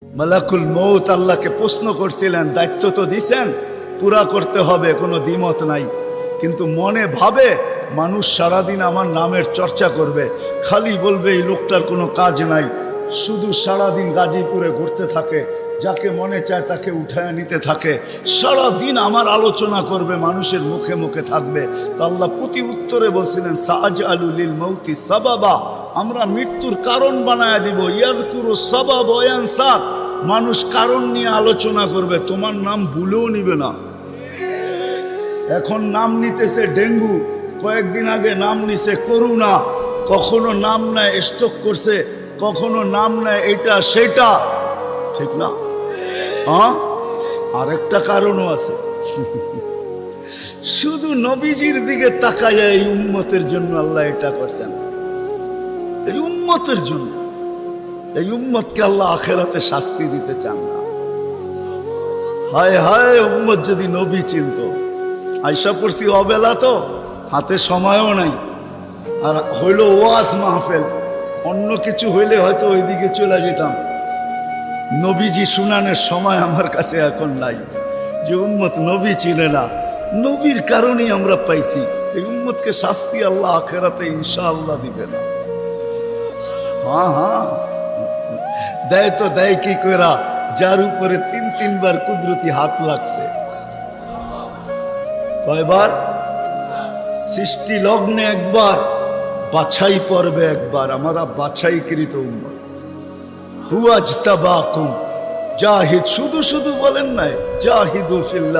মালাকুল মউত আল্লাহকে প্রশ্ন করছিলেন, দায়িত্ব তো দিছেন, পুরা করতে হবে, কোনো দ্বিমত নাই। কিন্তু মনে ভাবে মানুষ সারাদিন আমার নামের চর্চা করবে, খালি বলবে এই লোকটার কোনো কাজ নাই, শুধু সারাদিন গাজীপুরে ঘুরতে থাকে, যাকে মনে চায় তাকে উঠায় নিতে থাকে, সারাদিন আমার আলোচনা করবে, মানুষের মুখে মুখে থাকবে। তো আল্লাহ প্রতি উত্তরে বলছিলেন, সাআজআলু লিল মাউতি সাবাবা, আমরা মৃত্যুর কারণ বানায় দিব। ইয়াযকুরু সাবাব ওয়া ইয়ানসাক, মানুষ কারণ নিয়ে আলোচনা করবে, তোমার নাম ভুলেও নিবে না। এখন নাম নিতেছে ডেঙ্গু, কয়েকদিন আগে নাম নিছে করোনা, কখনো নাম নেয় স্ট্রোক করছে, কখনো নাম নেয় এটা সেটা, ঠিক না? হ্যাঁ, আরেকটা কারণও আছে। শুধু নবীজির দিকে তাকায়, এই উম্মতের জন্য আল্লাহ এটা করছেন, এই উম্মতের জন্য। এই উম্মতকে আল্লাহ আখেরাতে শাস্তি দিতে চান না। হায় হায়, উম্মত যদি নবী চিনত। আয়সা পড়ছি অবেলা, তো হাতে সময়ও নাই, আর হইল ওয়াজ মাহফিল, অন্য কিছু হইলে হয়তো ওইদিকে চলে যেতাম। নবীজি শুনানের সময় আমার কাছে এখন নাই। যে উম্মত নবী চিনে না, নবীর কারণেই আমরা পাইছি। এই উম্মতকে শাস্তি আল্লাহ আখেরাতে ইনশাআল্লাহ দিবে না। হ্যাঁ হ্যাঁ, দেয় তো দেয় কি কইরা, যার উপরে তিনবার কুদরতি হাত লাগছে। কয়বার? সৃষ্টি লগ্নে একবার, বাছাই পর্বে একবার। আমরা বাছাইকৃত উম্মত। হুয়াজতাবাকুম, জাহিদ, শুধু শুধু বলেন নাই, জাহিদু ফিল্লাহ।